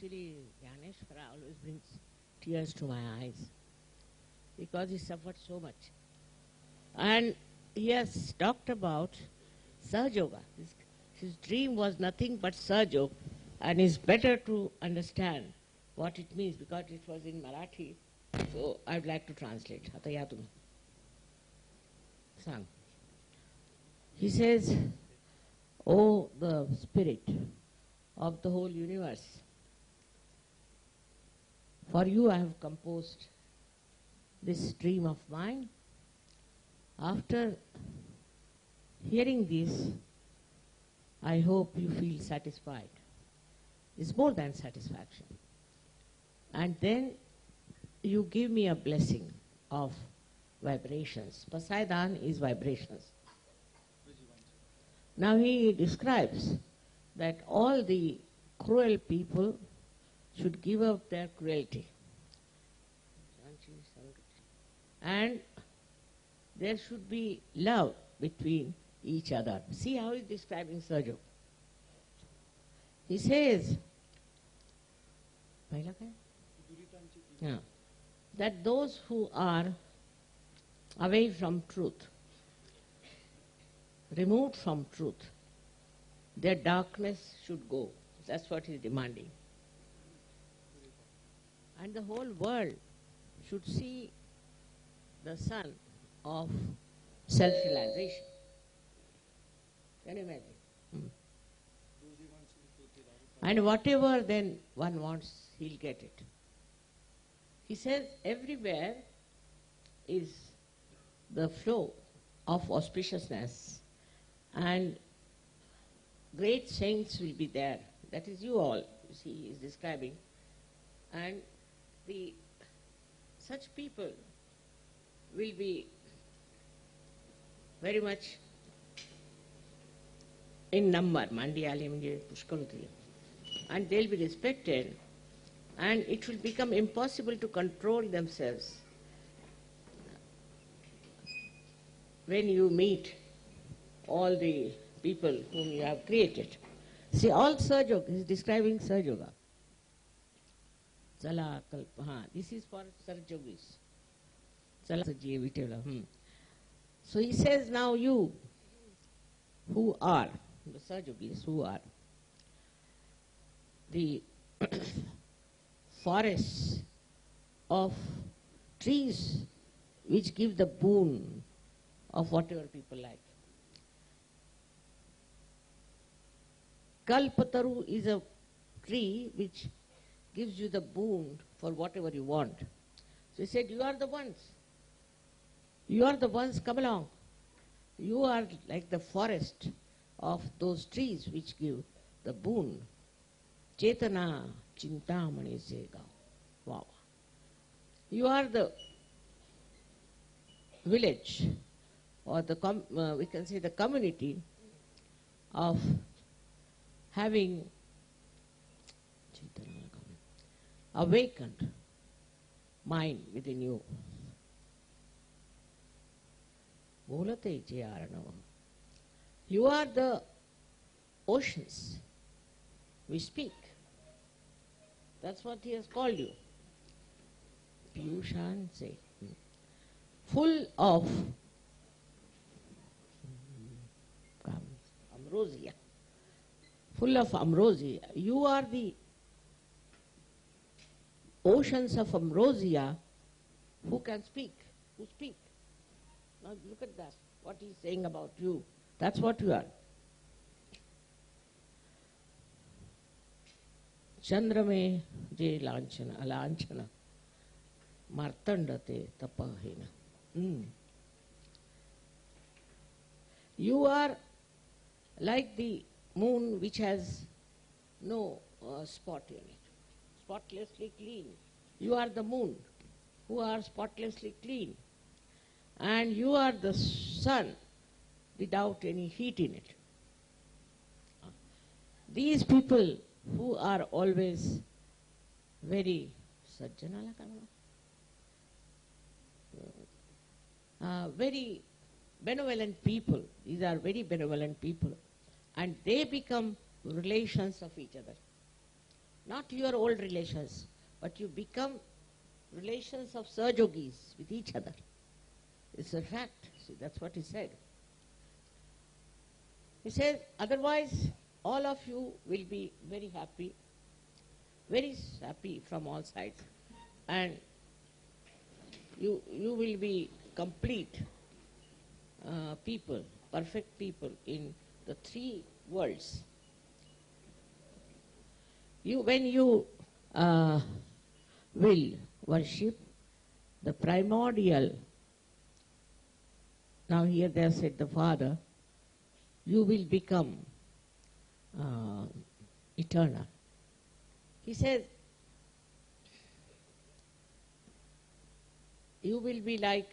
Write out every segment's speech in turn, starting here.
Actually, Gyaneshwara always brings tears to my eyes because he suffered so much. And he has talked about Sahaja Yoga. His dream was nothing but Sahaja Yoga, and it's better to understand what it means because it was in Marathi. So I'd like to translate. आता या तुम्ही. Sang. He says, "O the spirit of the whole universe, for you I have composed this dream of mine. After hearing this, I hope you feel satisfied. It's more than satisfaction. And then you give me a blessing of vibrations. Poseidon is vibrations. Now he describes that all the cruel people should give up their cruelty. And there should be love between each other. See how he's describing Sahaja Yoga. He says that those who are away from truth, removed from truth, their darkness should go. That's what he's demanding. And the whole world should see the sun of self-realization. Can you imagine? And whatever then one wants, he'll get it. He says everywhere is the flow of auspiciousness and great saints will be there. That is you all, you see, he is describing. And such people will be very much in number, Mandiyali म्हणजे पुष्कळ होती, and they'll be respected, and it will become impossible to control themselves when you meet all the people whom you have created. See, all Sahaja Yoga, he's describing Sahaja Yoga. Chala kalpa, this is for Sahaja Yogis. Chala sajiye vitela. So he says, now you who are, the Sahaja Yogis who are, the forests of trees which give the boon of whatever people like. Kalpataru is a tree which gives you the boon for whatever you want. So he said, you are the ones. You are the ones, come along. You are like the forest of those trees which give the boon. Chetana Chintamani Sega. Wow. You are the village, or the we can say the community of having awakened mind within you. You are the oceans. We speak. That's what he has called you. Piyushan say. Full of ambrosia. Full of ambrosia. You are the oceans of ambrosia who can speak, who speak. Now look at that, what he's saying about you. That's what you are. Chandrame je lanchana, alanchana, martandate tapahena. You are like the moon which has no spot in it, spotlessly clean. You are the moon who are spotlessly clean. And you are the sun without any heat in it. These people who are always very very benevolent people, these are very benevolent people, and they become relations of each other. not your old relations, but you become relations of Sahajogis with each other. It's a fact. See, that's what he said. He said, otherwise, all of you will be very happy from all sides. And you will be complete people, perfect people in the three worlds. When you will worship the primordial, now here they have said the Father, you will become eternal. He says, you will be like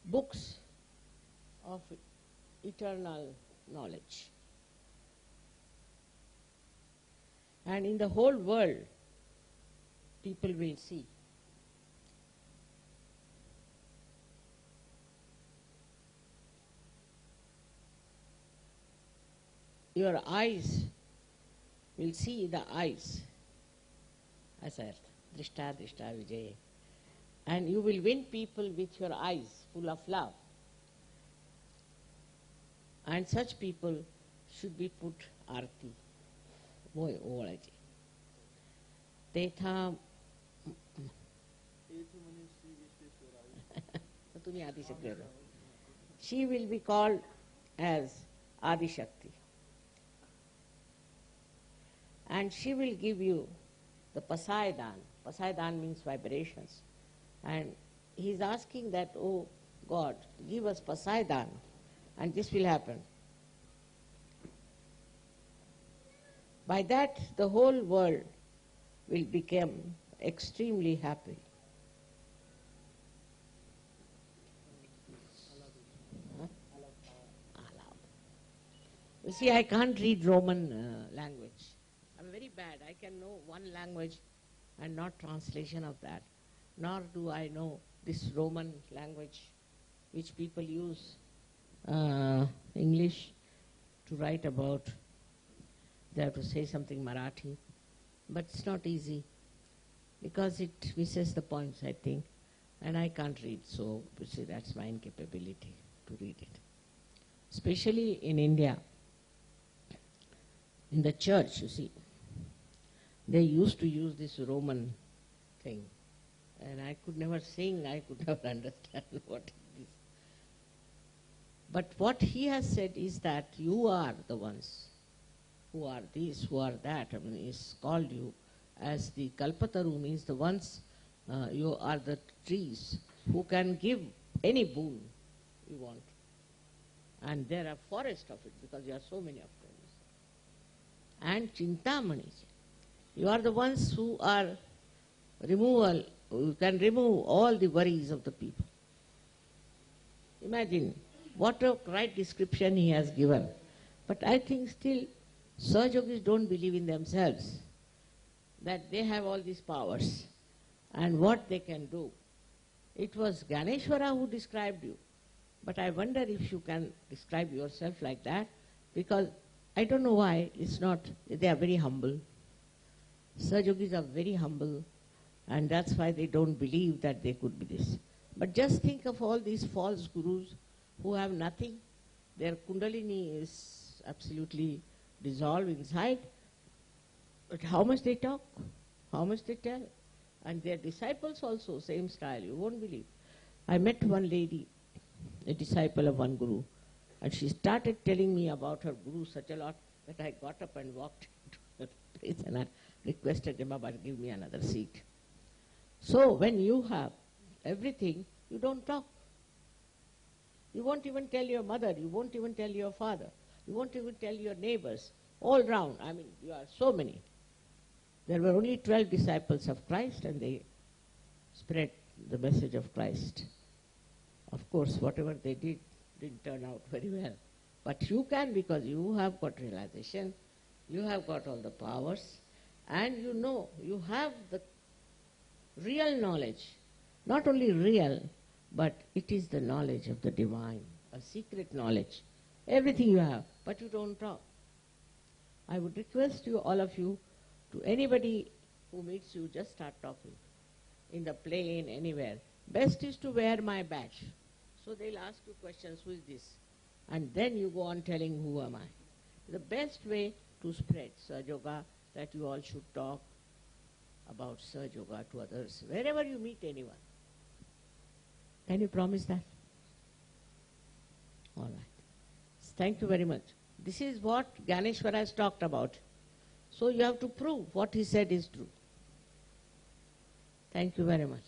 books of eternal knowledge. And in the whole world, people will see. Your eyes will see the eyes, as Drishta Drishta Vijay. And you will win people with your eyes full of love. And such people should be put arti. वो वाला जी तेथा तो तुम्ही आदि शक्ति हो. She will be called as Adi Shakti. And she will give you the Pasaidan. Pasaidan means vibrations. And he is asking that, oh God, give us Pasaidan, and this will happen. By that, the whole world will become extremely happy. Huh? You see, I can't read Roman language. I'm very bad. I can know one language and not translation of that. Nor do I know this Roman language which people use English to write about. They have to say something Marathi. But it's not easy because it misses the points, I think. And I can't read, so you see, that's my incapability to read it. Especially in India, in the church, you see, they used to use this Roman thing. And I could never sing, I could never understand what it is. But what he has said is that you are the ones who are this, who are that. I mean, he's called you as the Kalpataru, means the ones, you are the trees who can give any boon you want. And there are forests of it because there are so many of them. And Chintamani, you are the ones who are who can remove all the worries of the people. Imagine what a right description he has given. But I think still Sahajogis don't believe in themselves, that they have all these powers and what they can do. It was Ganeshwara who described you. But I wonder if you can describe yourself like that, because I don't know why it's not, they are very humble. Sahajogis are very humble, and that's why they don't believe that they could be this. But just think of all these false gurus who have nothing. Their kundalini is absolutely dissolved inside. But how much they talk, how much they tell. And their disciples also, same style, you won't believe. I met one lady, a disciple of one guru, and she started telling me about her guru such a lot that I got up and walked into her place and I requested him, Baba, give me another seat. So when you have everything, you don't talk. You won't even tell your mother, you won't even tell your father, you won't even tell your neighbors, all round. I mean, you are so many. There were only 12 disciples of Christ and they spread the message of Christ. Of course, whatever they did didn't turn out very well. But you can, because you have got realization, you have got all the powers, and you know, you have the real knowledge. Not only real, but it is the knowledge of the divine, a secret knowledge. Everything you have, but you don't talk. I would request you, all of you, To anybody who meets you, just start talking. In the plane, anywhere. Best is to wear my badge. So they'll ask you questions, who is this? And then you go on telling who am I. The best way to spread Sahaja Yoga, that you all should talk about Sahaja Yoga to others, wherever you meet anyone. Can you promise that? All right. Thank you very much. This is what Gyaneshwara has talked about. So you have to prove what he said is true. Thank you very much.